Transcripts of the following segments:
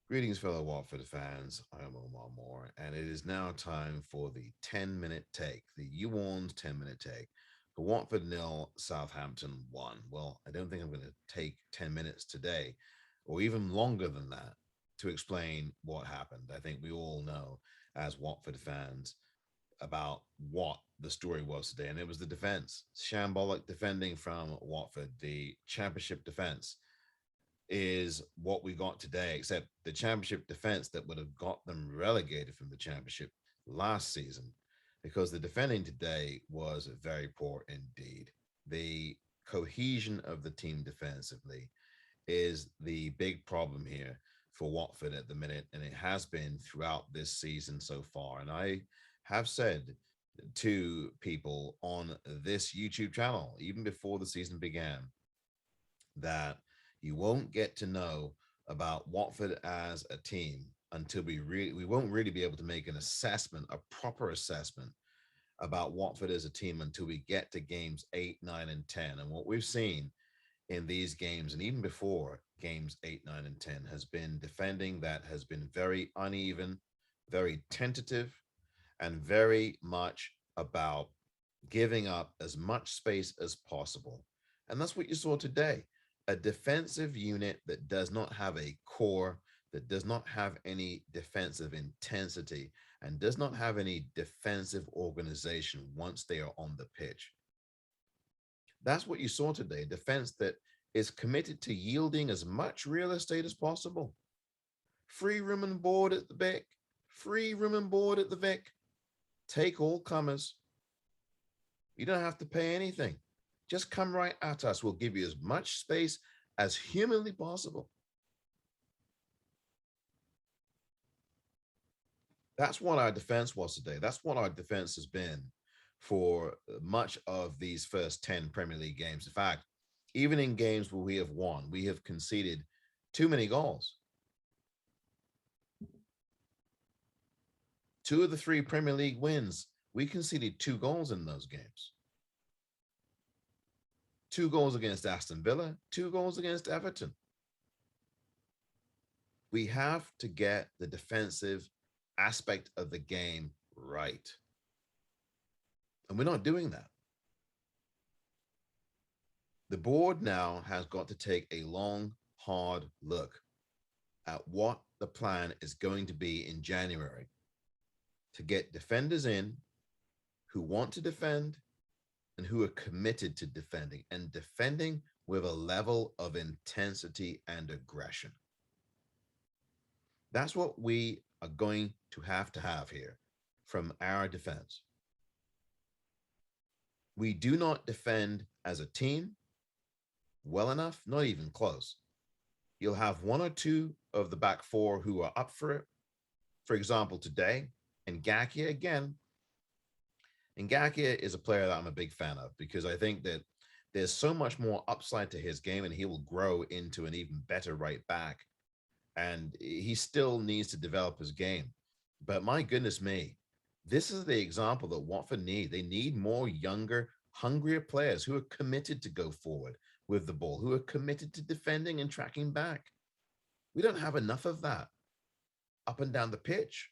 Greetings, fellow Watford fans. I am Omar Moore, and it is now time for the 10-minute take, the Orns 10-minute take. For Watford nil, Southampton 1. Well, I don't think I'm going to take 10 minutes today, or even longer than that, to explain what happened. I think we all know, as Watford fans, about what the story was today, and it was the defense. Shambolic defending from Watford, the championship defense is what we got today, except the championship defense that would have got them relegated from the championship last season, because the defending today was very poor indeed. The cohesion of the team defensively is the big problem here for Watford at the minute, and it has been throughout this season so far. And I have said to people on this YouTube channel, even before the season began, that you won't get to know about Watford as a team until we won't really be able to make an assessment, a proper assessment about Watford as a team until we get to games 8, 9, and 10. And what we've seen in these games, and even before games 8, 9, and 10, has been defending that has been very uneven, very tentative, and very much about giving up as much space as possible. And that's what you saw today, a defensive unit that does not have a core, that does not have any defensive intensity, and does not have any defensive organization once they are on the pitch. That's what you saw today, a defense that is committed to yielding as much real estate as possible. Free room and board at the Vic. Free room and board at the Vic. Take all comers. You don't have to pay anything. Just come right at us. We'll give you as much space as humanly possible. That's what our defense was today. That's what our defense has been for much of these first 10 Premier League games. In fact, even in games where we have won, we have conceded too many goals. Two of the three Premier League wins, we conceded 2 goals in those games. 2 goals against Aston Villa, 2 goals against Everton. We have to get the defensive aspect of the game right. And we're not doing that. The board now has got to take a long, hard look at what the plan is going to be in January to get defenders in who want to defend and who are committed to defending and defending with a level of intensity and aggression. That's what we are going to have here from our defense. We do not defend as a team well enough, not even close. You'll have one or two of the back four who are up for it. For example, today, and Ngakia again. Ngakia is a player that I'm a big fan of because I think that there's so much more upside to his game and he will grow into an even better right back. And he still needs to develop his game. But my goodness me, this is the example that Watford need. They need more younger, hungrier players who are committed to go forward with the ball, who are committed to defending and tracking back. We don't have enough of that up and down the pitch.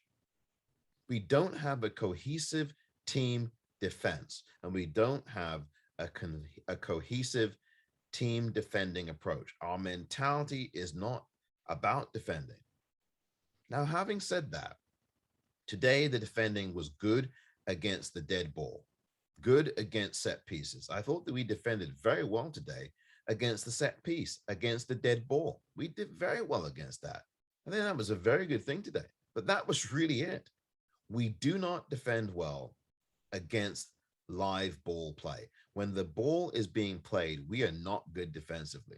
We don't have a cohesive team defense, and we don't have a cohesive team defending approach. Our mentality is not about defending. Now, having said that, today the defending was good against the dead ball, good against set pieces. I thought that we defended very well today against the set piece, against the dead ball. We did very well against that. I think that was a very good thing today. But that was really it. We do not defend well against live ball play. When the ball is being played, we are not good defensively.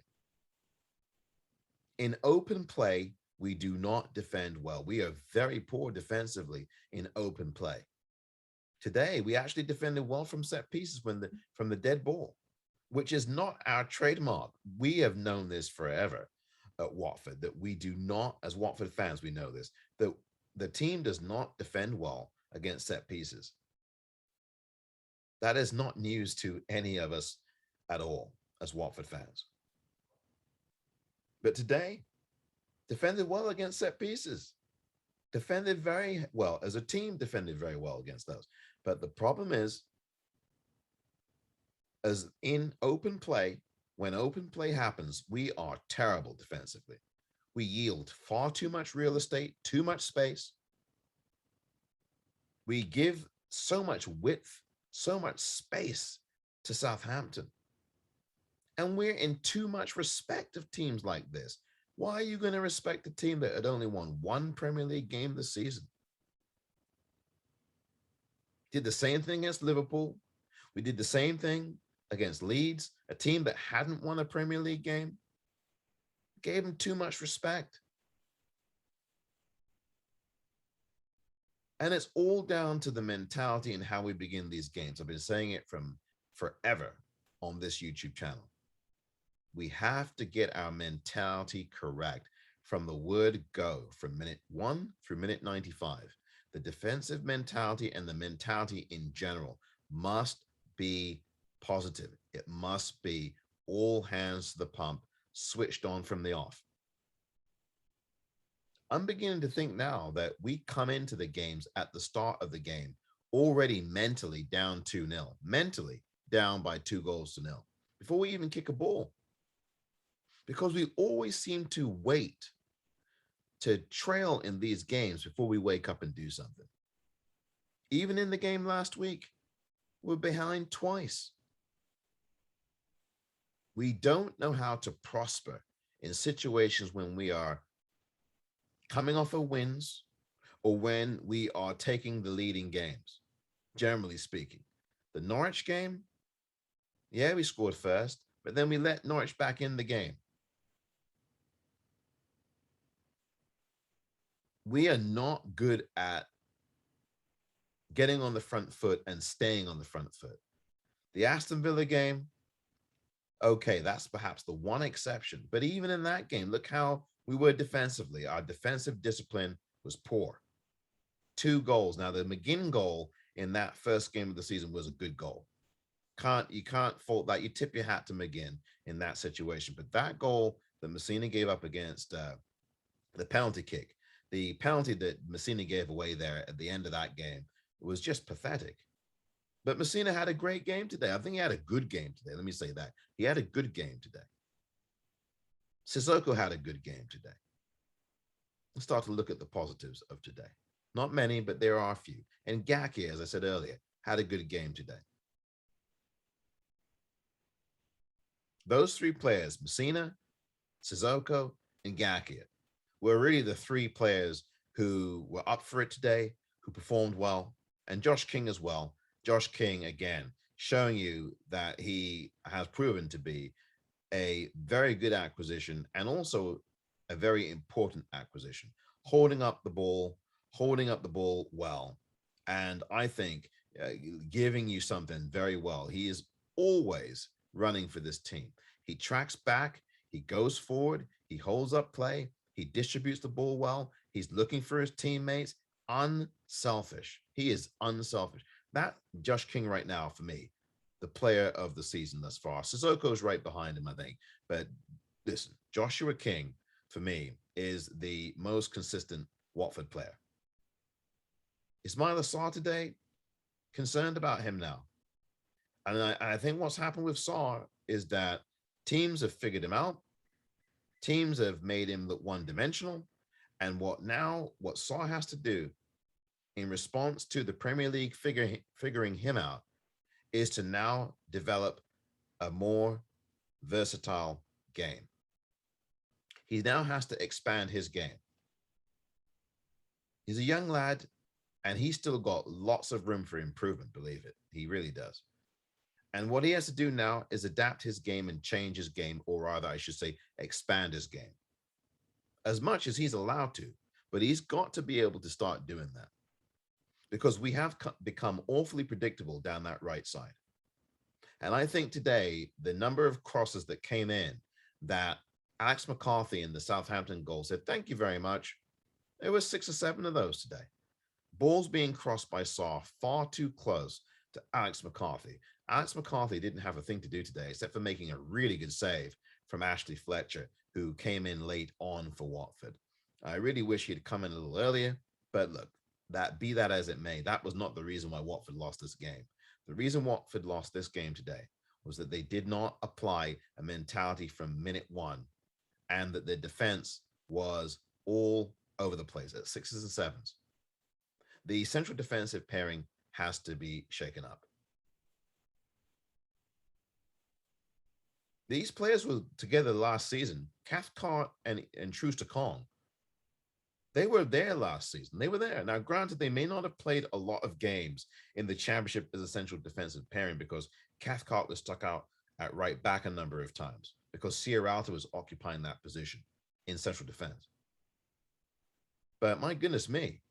In open play, we do not defend well. We are very poor defensively in open play. Today, we actually defended well from set pieces from the dead ball, which is not our trademark. We have known this forever at Watford, that we do not, as Watford fans, we know this, that the team does not defend well against set pieces. That is not news to any of us at all as Watford fans. But today, Defended well against set pieces. Defended very well as a team. Defended very well against those. But the problem is, as in open play, when open play happens, we are terrible defensively. We yield far too much real estate, too much space. We give so much width, so much space to Southampton. And we're in too much respect of teams like this. Why are you going to respect a team that had only won one Premier League game this season? Did the same thing against Liverpool. We did the same thing against Leeds, a team that hadn't won a Premier League game. Gave them too much respect. And it's all down to the mentality and how we begin these games. I've been saying it from forever on this YouTube channel. We have to get our mentality correct from the word go, from minute 1 through minute 95. The defensive mentality and the mentality in general must be positive. It must be all hands to the pump, switched on from the off. I'm beginning to think now that we come into the games at the start of the game already mentally down 2-0, mentally down by 2-0 before we even kick a ball. Because we always seem to wait to trail in these games before we wake up and do something. Even in the game last week, we're behind twice. We don't know how to prosper in situations when we are coming off of wins or when we are taking the leading games, generally speaking. The Norwich game, yeah, we scored first, but then we let Norwich back in the game. We are not good at getting on the front foot and staying on the front foot. The Aston Villa game, okay, that's perhaps the one exception. But even in that game, look how we were defensively. Our defensive discipline was poor. 2 goals. Now, the McGinn goal in that first game of the season was a good goal. You can't fault that. You tip your hat to McGinn in that situation. But that goal that Messina gave up against the penalty kick, the penalty that Messina gave away there at the end of that game was just pathetic. But Messina had a great game today. I think he had a good game today. Let me say that. He had a good game today. Sissoko had a good game today. Let's start to look at the positives of today. Not many, but there are a few. And Gaki, as I said earlier, had a good game today. Those 3 players, Messina, Sissoko, and Gaki, were really the 3 players who were up for it today, who performed well, and Josh King as well. Josh King, again, showing you that he has proven to be a very good acquisition and also a very important acquisition, holding up the ball well. And I think giving you something very well. He is always running for this team. He tracks back, he goes forward, he holds up play, he distributes the ball well, he's looking for his teammates. Unselfish. He is unselfish. That Josh King right now, for me, the player of the season thus far. Sissoko's right behind him, I think. But listen, Joshua King, for me, is the most consistent Watford player. Ismaila Sarr today, concerned about him now. And I think what's happened with Sarr is that teams have figured him out. Teams have made him look one-dimensional. And what Sarr has to do in response to the Premier League figuring him out is to now develop a more versatile game. He now has to expand his game. He's a young lad, and he's still got lots of room for improvement, believe it. He really does. And what he has to do now is adapt his game and change his game, or rather, I should say, expand his game. As much as he's allowed to, but he's got to be able to start doing that. Because we have become awfully predictable down that right side. And I think today, the number of crosses that came in that Alex McCarthy in the Southampton goal said, thank you very much. There were 6 or 7 of those today. Balls being crossed by Sarr far too close to Alex McCarthy. Alex McCarthy didn't have a thing to do today except for making a really good save from Ashley Fletcher, who came in late on for Watford. I really wish he'd come in a little earlier, but look, that be that as it may, that was not the reason why Watford lost this game. The reason Watford lost this game today was that they did not apply a mentality from minute one, and that their defense was all over the place at sixes and sevens. The central defensive pairing has to be shaken up. These players were together last season. Cathcart and Truster Kong, they were there last season. They were there. Now, granted, they may not have played a lot of games in the championship as a central defensive pairing because Cathcart was stuck out at right back a number of times because Sierralta was occupying that position in central defense. But my goodness me,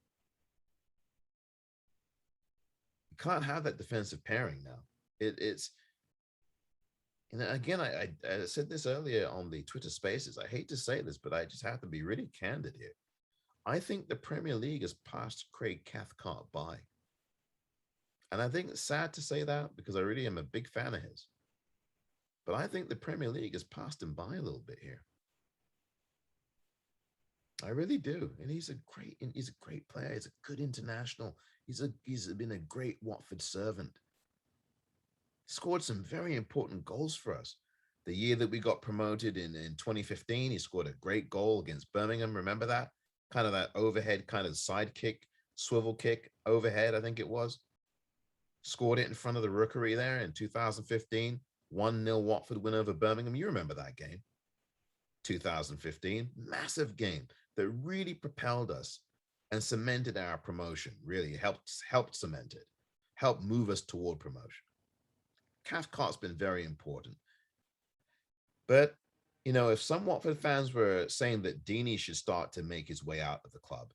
you can't have that defensive pairing now. It's again, I said this earlier on the Twitter Spaces. I hate to say this, but I just have to be really candid here. I think the Premier League has passed Craig Cathcart by. And I think it's sad to say that because I really am a big fan of his. But I think the Premier League has passed him by a little bit here. I really do. And he's a great player. He's a good international. He's been a great Watford servant. Scored some very important goals for us. The year that we got promoted in 2015, he scored a great goal against Birmingham. Remember that? Kind of that overhead, kind of side kick, swivel kick, overhead, I think it was. Scored it in front of the Rookery there in 2015. 1-0 Watford win over Birmingham. You remember that game. 2015. Massive game that really propelled us and cemented our promotion. Really helped cement it. Helped move us toward promotion. Cathcart's been very important. But if some Watford fans were saying that Deeney should start to make his way out of the club,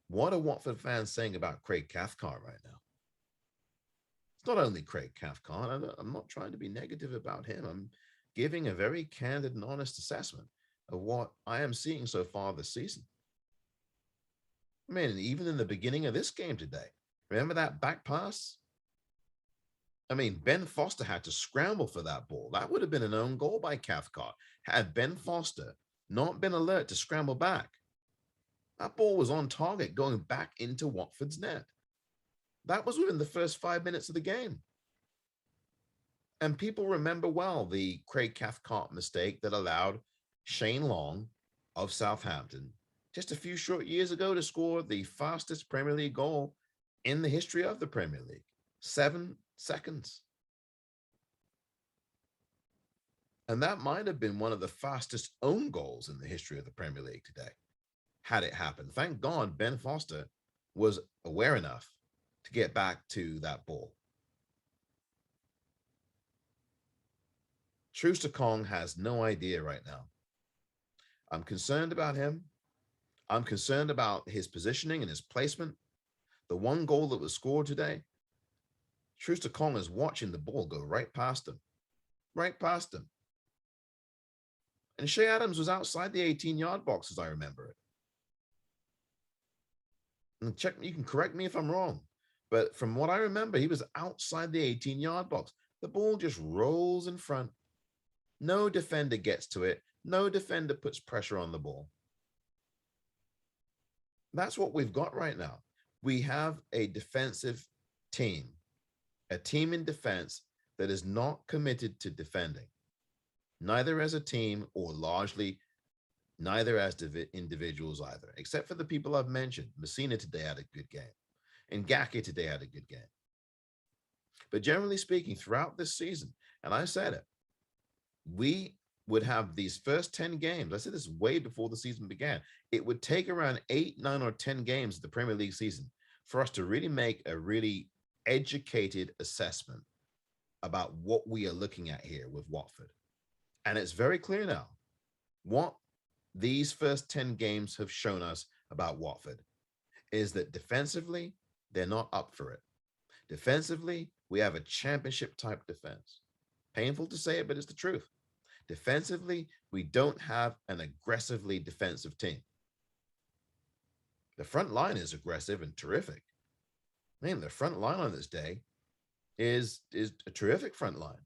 what are Watford fans saying about Craig Cathcart right now? It's not only Craig Cathcart. I'm not trying to be negative about him. I'm giving a very candid and honest assessment of what I am seeing so far this season. I mean, even in the beginning of this game today, remember that back pass? I mean, Ben Foster had to scramble for that ball. That would have been an own goal by Cathcart had Ben Foster not been alert to scramble back. That ball was on target going back into Watford's net. That was within the first 5 minutes of the game. And people remember well the Craig Cathcart mistake that allowed Shane Long of Southampton just a few short years ago to score the fastest Premier League goal in the history of the Premier League. 7 seconds. And that might have been one of the fastest own goals in the history of the Premier League today, had it happened. Thank God Ben Foster was aware enough to get back to that ball. Truster Kong has no idea right now. I'm concerned about him. I'm concerned about his positioning and his placement. The one goal that was scored today, Truster Kong is watching the ball go right past him. Right past him. And Shea Adams was outside the 18-yard box, as I remember it. And you can correct me if I'm wrong. But from what I remember, he was outside the 18-yard box. The ball just rolls in front. No defender gets to it. No defender puts pressure on the ball. That's what we've got right now. We have a defensive team, a team in defense that is not committed to defending, neither as a team or largely neither as individuals either, except for the people I've mentioned. Messina today had a good game, and Gaki today had a good game. But generally speaking, throughout this season, and I said it, we would have these first 10 games. I said this way before the season began. It would take around 8, 9, or 10 games of the Premier League season for us to really make a really educated assessment about what we are looking at here with Watford. And it's very clear now what these first 10 games have shown us about Watford is that defensively, they're not up for it. Defensively, we have a championship type defense. Painful to say it, but it's the truth. Defensively, we don't have an aggressively defensive team. The front line is aggressive and terrific. Man, the front line on this day is a terrific front line.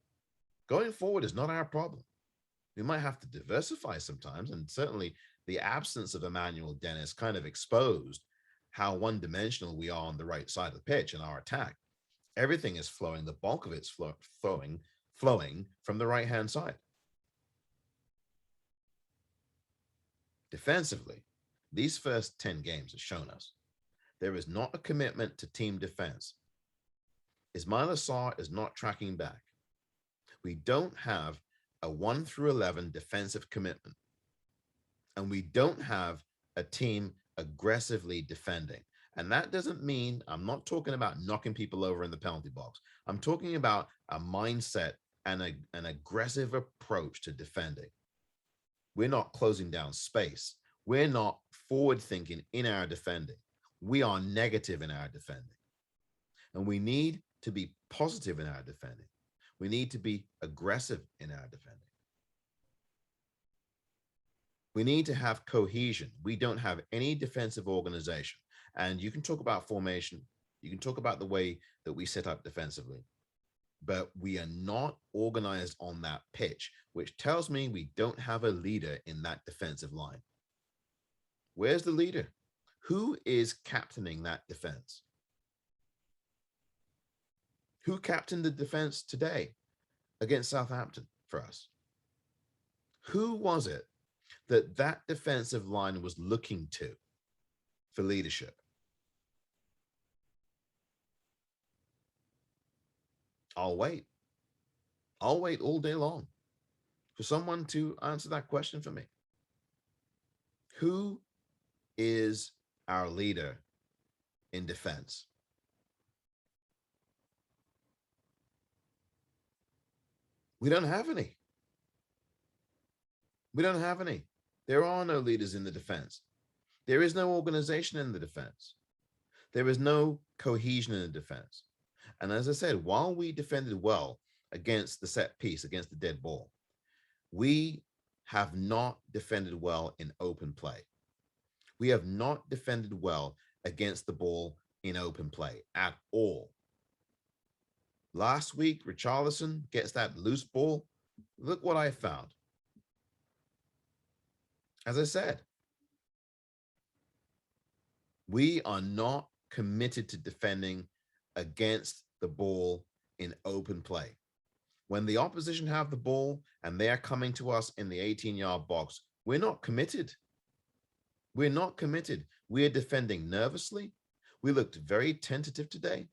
Going forward is not our problem. We might have to diversify sometimes, and certainly the absence of Emmanuel Dennis kind of exposed how one-dimensional we are on the right side of the pitch in our attack. Everything is flowing. The bulk of it's flowing from the right-hand side. Defensively, these first 10 games have shown us there is not a commitment to team defense. Ismail Assar is not tracking back. We don't have a 1 through 11 defensive commitment. And we don't have a team aggressively defending. And that doesn't mean, I'm not talking about knocking people over in the penalty box. I'm talking about a mindset and an aggressive approach to defending. We're not closing down space. We're not forward thinking in our defending. We are negative in our defending. And we need to be positive in our defending. We need to be aggressive in our defending. We need to have cohesion. We don't have any defensive organization. And you can talk about formation. You can talk about the way that we set up defensively. But we are not organized on that pitch, which tells me we don't have a leader in that defensive line. Where's the leader? Who is captaining that defense? Who captained the defense today against Southampton for us? Who was it that defensive line was looking to for leadership? I'll wait. I'll wait all day long for someone to answer that question for me. Who is our leader in defense? We don't have any. We don't have any. There are no leaders in the defense. There is no organization in the defense. There is no cohesion in the defense. And as I said, while we defended well against the set piece, against the dead ball, we have not defended well in open play. We have not defended well against the ball in open play at all. Last week, Richarlison gets that loose ball. Look what I found. As I said, we are not committed to defending against the ball in open play. When the opposition have the ball and they're coming to us in the 18-yard box, we're not committed. We're not committed. We're defending nervously. We looked very tentative today.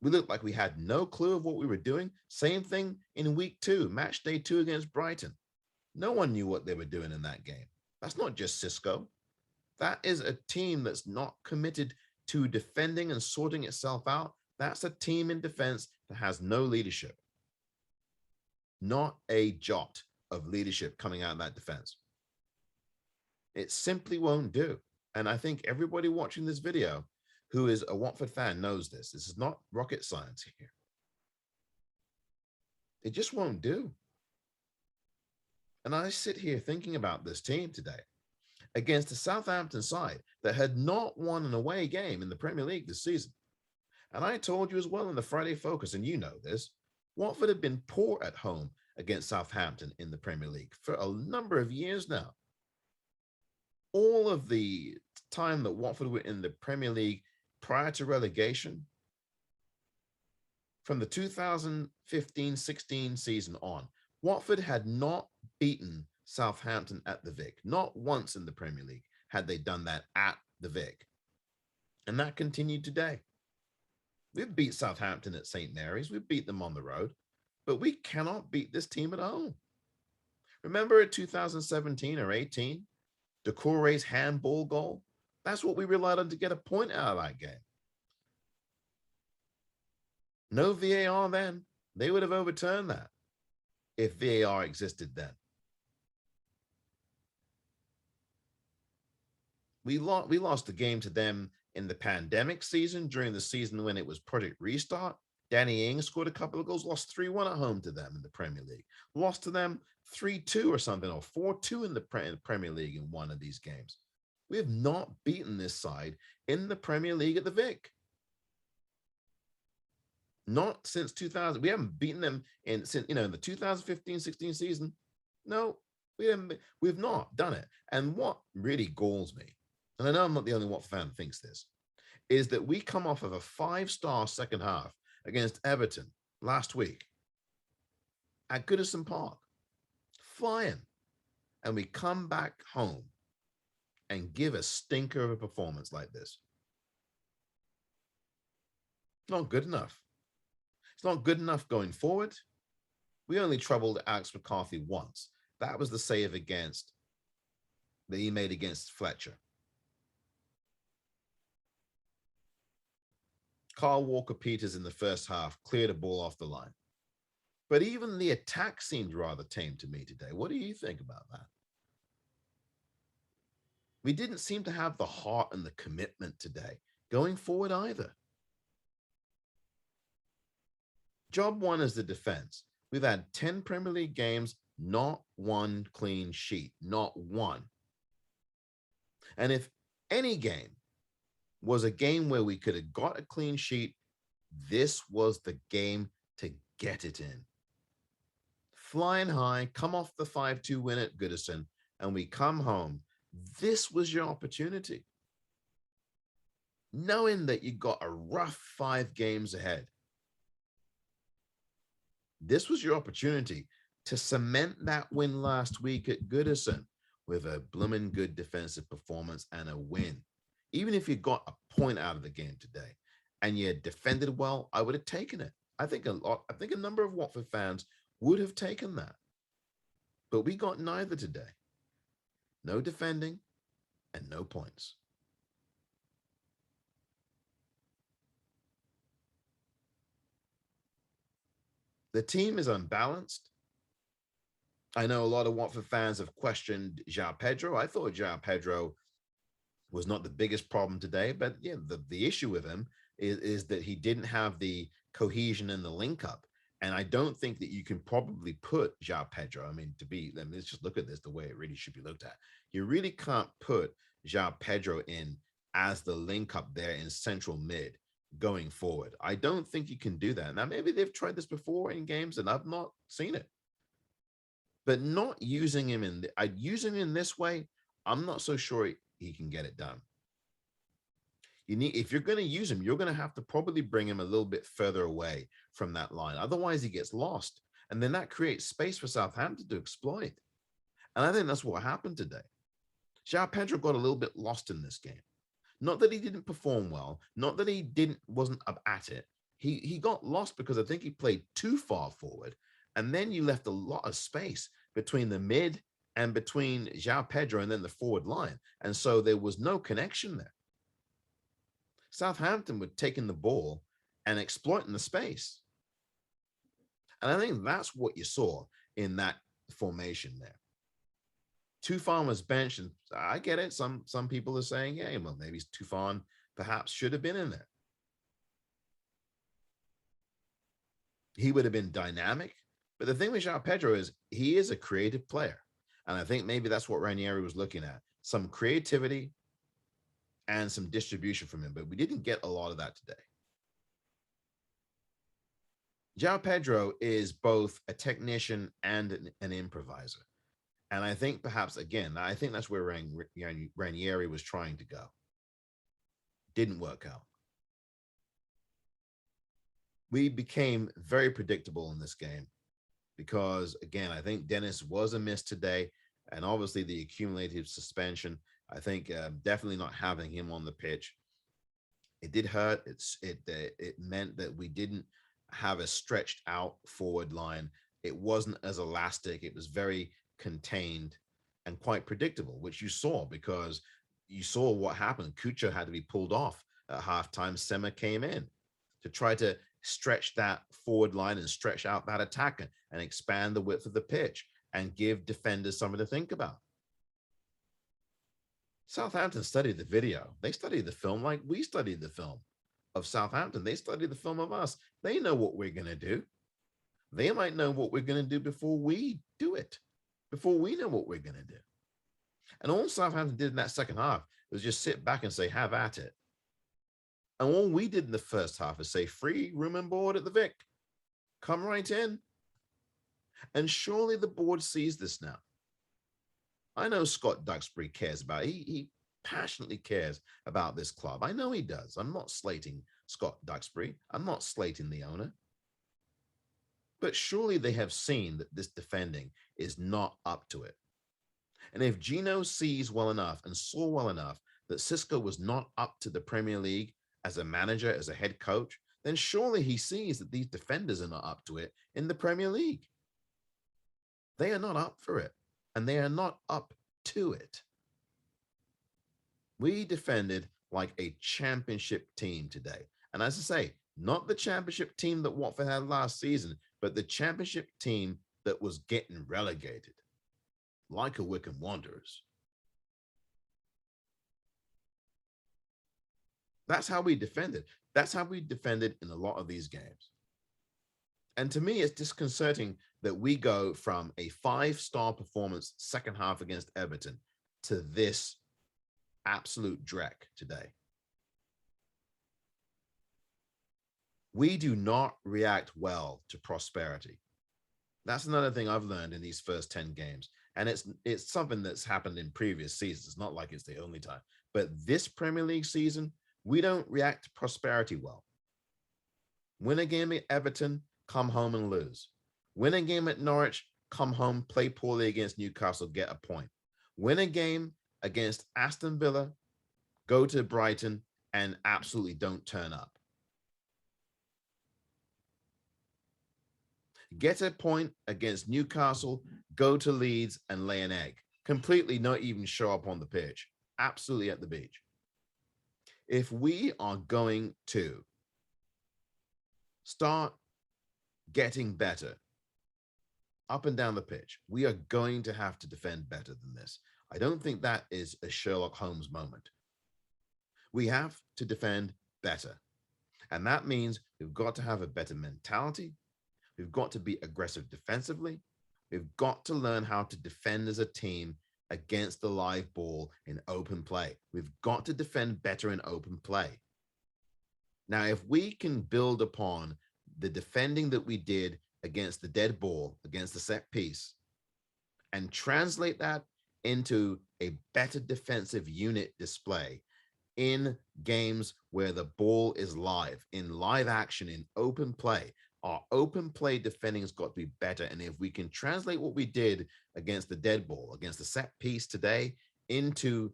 We looked like we had no clue of what we were doing. Same thing in week 2, match day 2 against Brighton. No one knew what they were doing in that game. That's not just Cisco. That is a team that's not committed to defending and sorting itself out. That's a team in defense that has no leadership. Not a jot of leadership coming out of that defense. It simply won't do. And I think everybody watching this video who is a Watford fan knows this. This is not rocket science here. It just won't do. And I sit here thinking about this team today against a Southampton side that had not won an away game in the Premier League this season. And I told you as well in the Friday Focus, and you know this, Watford had been poor at home against Southampton in the Premier League for a number of years now. All of the time that Watford were in the Premier League prior to relegation, from the 2015-16 season on, Watford had not beaten Southampton at the Vic. Not once in the Premier League had they done that at the Vic. And that continued today. We've beat Southampton at St. Mary's. We've beat them on the road. But we cannot beat this team at home. Remember in 2017 or 18, Doucouré's handball goal? That's what we relied on to get a point out of that game. No VAR then. They would have overturned that if VAR existed then. We lost the game to them in the pandemic season, during the season when it was Project Restart. Danny Ings scored a couple of goals, lost 3-1 at home to them in the Premier League. Lost to them 3-2 or something, or 4-2 in the Premier League in one of these games. We have not beaten this side in the Premier League at the Vic. Not since 2000. We haven't beaten them in the 2015-16 season. No, We've not done it. And what really galls me, and I know I'm not the only Watford fan who thinks this, is that we come off of a 5-star second half against Everton last week at Goodison Park, flying, and we come back home and give a stinker of a performance like this. Not good enough. It's not good enough going forward. We only troubled Alex McCarthy once. That was the save against that he made against Fletcher. Carl Walker-Peters in the first half cleared a ball off the line. But even the attack seemed rather tame to me today. What do you think about that? We didn't seem to have the heart and the commitment today going forward either. Job one is the defense. We've had 10 Premier League games, not one clean sheet, not one. And if any game was a game where we could have got a clean sheet, this was the game to get it in. Flying high, come off the 5-2 win at Goodison, and we come home. This was your opportunity. Knowing that you got a rough 5 games ahead, this was your opportunity to cement that win last week at Goodison with a blooming good defensive performance and a win. Even if you got a point out of the game today and you defended well, I would have taken it. I think a number of Watford fans would have taken that. But we got neither today. No defending and no points. The team is unbalanced. I know a lot of Watford fans have questioned João Pedro. I thought João Pedro was not the biggest problem today, but yeah, the issue with him is that he didn't have the cohesion and the link up. And I don't think that you can probably put João Pedro. I mean, let's just look at this the way it really should be looked at. You really can't put João Pedro in as the link up there in central mid going forward. I don't think you can do that. Now, maybe they've tried this before in games and I've not seen it. But not using him using him in this way, I'm not so sure he can get it done. If you're going to use him, you're going to have to probably bring him a little bit further away from that line. Otherwise, he gets lost. And then that creates space for Southampton to exploit. And I think that's what happened today. João Pedro got a little bit lost in this game. Not that he didn't perform well, not that he wasn't up at it. He got lost because I think he played too far forward. And then you left a lot of space between the mid and between João Pedro and then the forward line. And so there was no connection there. Southampton were taking the ball and exploiting the space. And I think that's what you saw in that formation there. Tufan was benched, and I get it. Some people are saying, yeah, well, maybe Tufan perhaps should have been in there. He would have been dynamic. But the thing with João Pedro is he is a creative player. And I think maybe that's what Ranieri was looking at. Some creativity and some distribution from him. But we didn't get a lot of that today. João Pedro is both a technician and an improviser. And I think perhaps, again, I think that's where Ranieri was trying to go. Didn't work out. We became very predictable in this game because, again, I think Dennis was a miss today. And obviously the accumulated suspension, I think definitely not having him on the pitch, it did hurt. It meant that we didn't have a stretched out forward line. It wasn't as elastic. It was very contained and quite predictable, which you saw because you saw what happened. Kucha had to be pulled off at halftime. Sema came in to try to stretch that forward line and stretch out that attack and expand the width of the pitch and give defenders something to think about. Southampton studied the video. They studied the film like we studied the film of Southampton. They studied the film of us. They know what we're going to do. They might know what we're going to do before we do it, before we know what we're going to do. And all Southampton did in that second half was just sit back and say, have at it. And all we did in the first half is say, free room and board at the Vic. Come right in. And surely the board sees this now. I know Scott Duxbury cares about it. He passionately cares about this club. I know he does. I'm not slating Scott Duxbury. I'm not slating the owner. But surely they have seen that this defending is not up to it. And if Gino sees well enough and saw well enough that Cisco was not up to the Premier League as a manager, as a head coach, then surely he sees that these defenders are not up to it in the Premier League. They are not up for it, and they are not up to it. We defended like a championship team today. And as I say, not the championship team that Watford had last season, but the championship team that was getting relegated, like a Wycombe Wanderers. That's how we defended. That's how we defended in a lot of these games. And to me, it's disconcerting that we go from a 5-star performance second half against Everton to this absolute dreck today. We do not react well to prosperity. That's another thing I've learned in these first 10 games. And it's something that's happened in previous seasons. It's not like it's the only time. But this Premier League season, we don't react to prosperity well. Win a game at Everton, come home and lose. Win a game at Norwich, come home, play poorly against Newcastle, get a point. Win a game against Aston Villa, go to Brighton, and absolutely don't turn up. Get a point against Newcastle, go to Leeds and lay an egg. Completely not even show up on the pitch. Absolutely at the beach. If we are going to start getting better up and down the pitch, we are going to have to defend better than this. I don't think that is a Sherlock Holmes moment. We have to defend better. And that means we've got to have a better mentality. We've got to be aggressive defensively. We've got to learn how to defend as a team against the live ball in open play. We've got to defend better in open play. Now, if we can build upon the defending that we did against the dead ball, against the set piece, and translate that into a better defensive unit display in games where the ball is live, in live action, in open play, our open play defending has got to be better. And if we can translate what we did against the dead ball, against the set piece today, into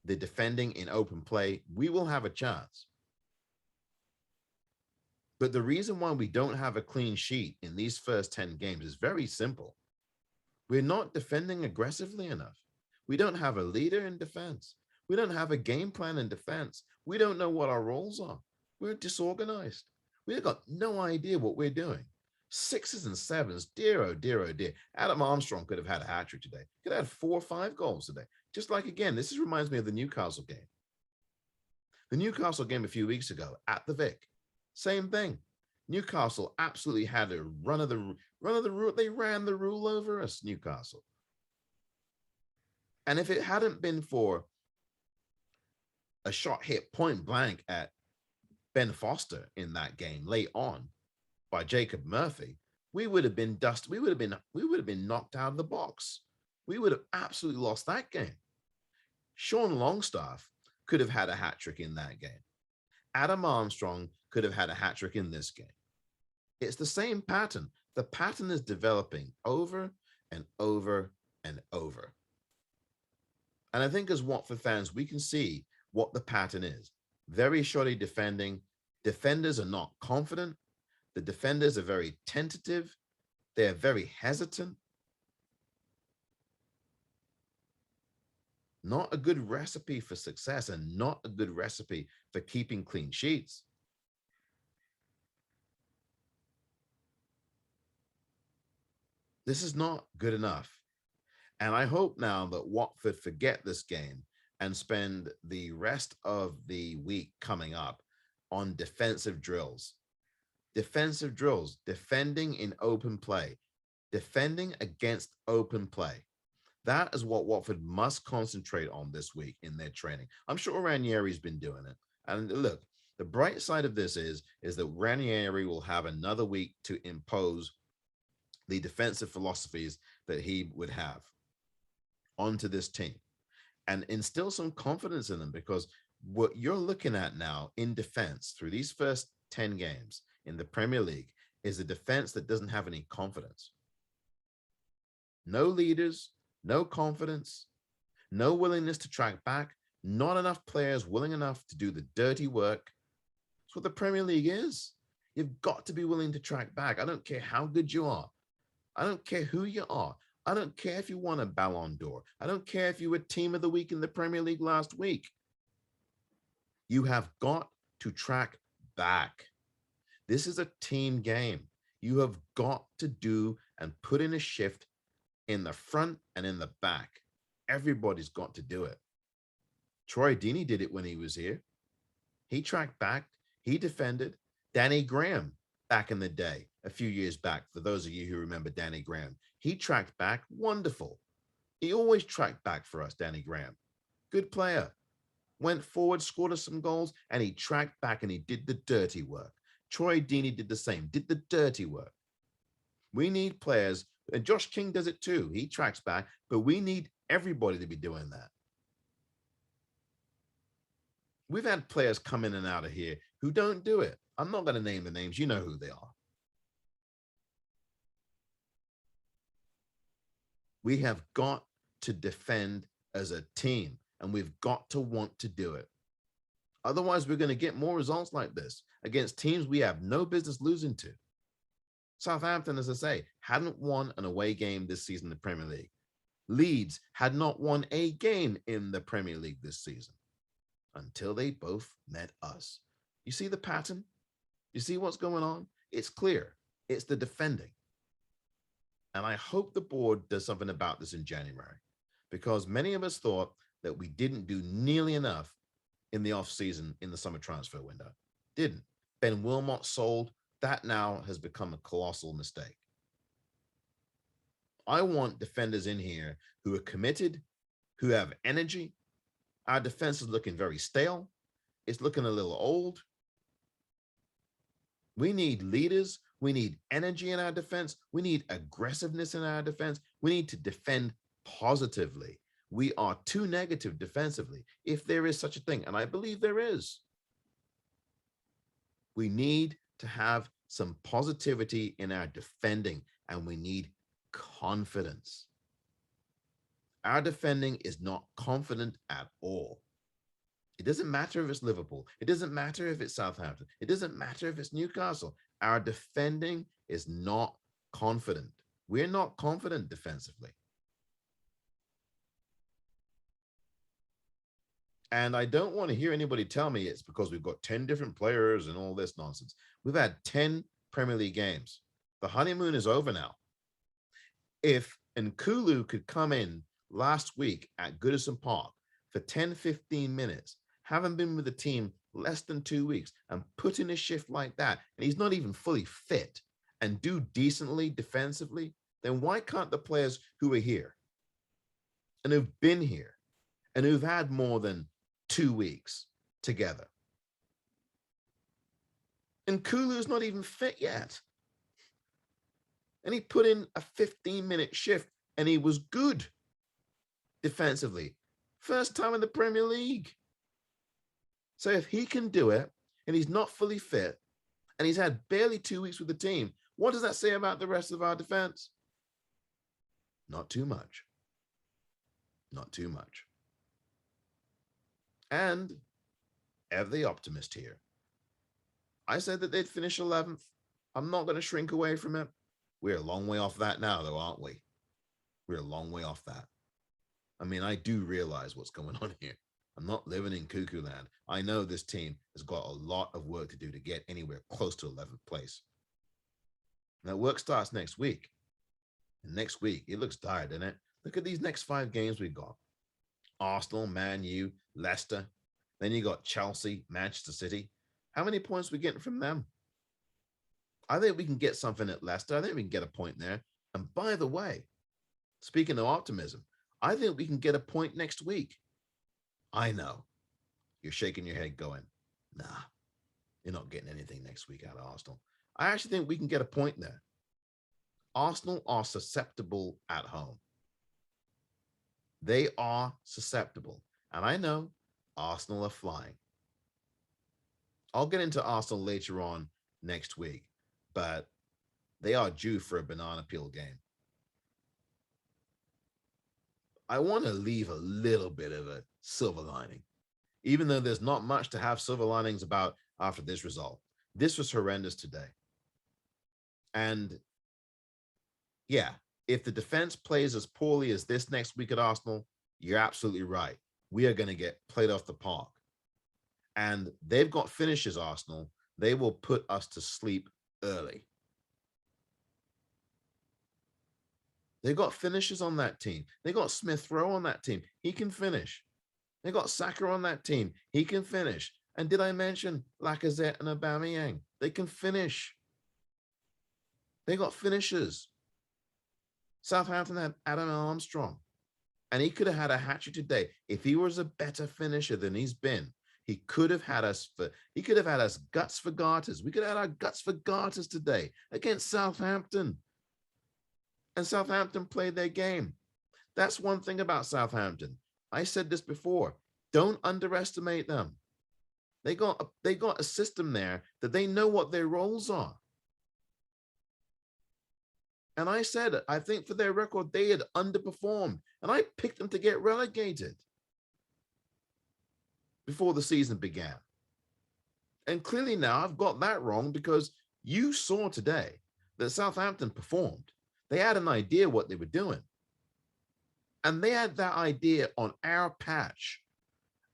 the defending in open play, we will have a chance. But the reason why we don't have a clean sheet in these first 10 games is very simple. We're not defending aggressively enough. We don't have a leader in defense. We don't have a game plan in defense. We don't know what our roles are. We're disorganized. We've got no idea what we're doing. 6s and 7s, dear, oh dear, oh dear. Adam Armstrong could have had a hat trick today. Could have had 4 or 5 goals today. Just like, again, this reminds me of the Newcastle game. The Newcastle game a few weeks ago at the Vic. Same thing. Newcastle absolutely had a run of the rule. They ran the rule over us, Newcastle. And if it hadn't been for a shot hit point blank at Ben Foster in that game late on by Jacob Murphy, we would have been dusted. We would have been knocked out of the box. We would have absolutely lost that game. Sean Longstaff could have had a hat trick in that game. Adam Armstrong could have had a hat trick in this game. It's the same pattern. The pattern is developing over and over and over. And I think as Watford fans, we can see what the pattern is. Very shoddy defending. Defenders are not confident. The defenders are very tentative. They're very hesitant. Not a good recipe for success and not a good recipe for keeping clean sheets. This is not good enough. And I hope now that Watford forget this game and spend the rest of the week coming up on defensive drills. Defensive drills, defending in open play, defending against open play. That is what Watford must concentrate on this week in their training. I'm sure Ranieri's been doing it. And look, the bright side of this is that Ranieri will have another week to impose the defensive philosophies that he would have onto this team and instill some confidence in them, because what you're looking at now in defense through these first 10 games in the Premier League is a defense that doesn't have any confidence. No leaders, no confidence, no willingness to track back, not enough players willing enough to do the dirty work. That's what the Premier League is. You've got to be willing to track back. I don't care how good you are. I don't care who you are. I don't care if you won a Ballon d'Or. I don't care if you were Team of the Week in the Premier League last week. You have got to track back. This is a team game. You have got to do and put in a shift in the front and in the back. Everybody's got to do it. Troy Deeney did it when he was here. He tracked back. He defended. Danny Graham back in the day, a few years back, for those of you who remember Danny Graham, he tracked back. Wonderful. He always tracked back for us, Danny Graham. Good player. Went forward, scored us some goals, and he tracked back and he did the dirty work. Troy Deeney did the same, did the dirty work. We need players, and Josh King does it too. He tracks back, but we need everybody to be doing that. We've had players come in and out of here who don't do it. I'm not going to name the names. You know who they are. We have got to defend as a team, and we've got to want to do it. Otherwise, we're going to get more results like this against teams we have no business losing to. Southampton, as I say, hadn't won an away game this season in the Premier League. Leeds had not won a game in the Premier League this season until they both met us. You see the pattern? You see what's going on? It's clear. It's the defending. And I hope the board does something about this in January, because many of us thought that we didn't do nearly enough in the offseason in the summer transfer window. Didn't. Ben Wilmot sold. That now has become a colossal mistake. I want defenders in here who are committed, who have energy. Our defense is looking very stale. It's looking a little old. We need leaders. We need energy in our defense. We need aggressiveness in our defense. We need to defend positively. We are too negative defensively, if there is such a thing, and I believe there is. We need to have some positivity in our defending, and we need confidence. Our defending is not confident at all. It doesn't matter if it's Liverpool. It doesn't matter if it's Southampton. It doesn't matter if it's Newcastle. Our defending is not confident. We're not confident defensively. And I don't want to hear anybody tell me it's because we've got 10 different players and all this nonsense. We've had 10 Premier League games. The honeymoon is over now. If Nkulu could come in last week at Goodison Park for 10, 15 minutes, having been with the team less than 2 weeks, and put in a shift like that, and he's not even fully fit, and do decently defensively, then why can't the players who are here and who've been here and who've had more than 2 weeks together? And Kulu's not even fit yet. And he put in a 15-minute shift and he was good defensively. First time in the Premier League. So if he can do it and he's not fully fit and he's had barely 2 weeks with the team, what does that say about the rest of our defense? Not too much. Not too much. And ever the optimist here. I said that they'd finish 11th. I'm not going to shrink away from it. We're a long way off that now, though, aren't we? We're a long way off that. I mean, I do realize what's going on here. I'm not living in cuckoo land. I know this team has got a lot of work to do to get anywhere close to 11th place. Now, work starts next week. And next week, it looks tired, doesn't it? Look at these next 5 games we've got. Arsenal, Man U, Leicester. Then you got Chelsea, Manchester City. How many points are we getting from them? I think we can get something at Leicester. I think we can get a point there. And by the way, speaking of optimism, I think we can get a point next week. I know. You're shaking your head going, nah, you're not getting anything next week out of Arsenal. I actually think we can get a point there. Arsenal are susceptible at home. They are susceptible. And I know Arsenal are flying. I'll get into Arsenal later on next week, but they are due for a banana peel game. I want to leave a little bit of a silver lining, even though there's not much to have silver linings about after this result. This was horrendous today. And yeah, if the defense plays as poorly as this next week at Arsenal, you're absolutely right. We are going to get played off the park. And they've got finishes, Arsenal. They will put us to sleep early. They got finishes on that team. They got Smith Rowe on that team. He can finish. They got Saka on that team. He can finish. And did I mention Lacazette and Aubameyang? They can finish. They got finishers. Southampton had Adam Armstrong, and he could have had a hat-trick today. If he was a better finisher than he's been, he could have had us guts for garters. We could have had our guts for garters today against Southampton. And Southampton played their game. That's one thing about Southampton. I said this before. Don't underestimate them. They got a system there that they know what their roles are. And I said, I think for their record, they had underperformed. And I picked them to get relegated before the season began. And clearly now I've got that wrong, because you saw today that Southampton performed. They had an idea what they were doing. And they had that idea on our patch.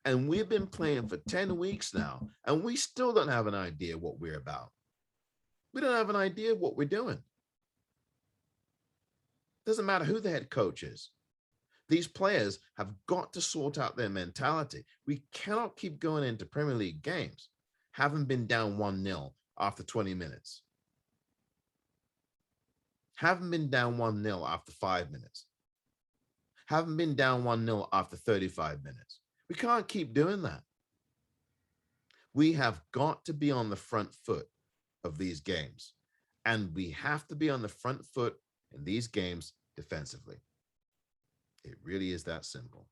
And we've been playing for 10 weeks now, and we still don't have an idea what we're about. We don't have an idea what we're doing. Doesn't matter who the head coach is. These players have got to sort out their mentality. We cannot keep going into Premier League games having been down 1-0 after 20 minutes. Haven't been down 1-0 after 5 minutes. Haven't been down 1-0 after 35 minutes. We can't keep doing that. We have got to be on the front foot of these games. And we have to be on the front foot in these games defensively. It really is that simple.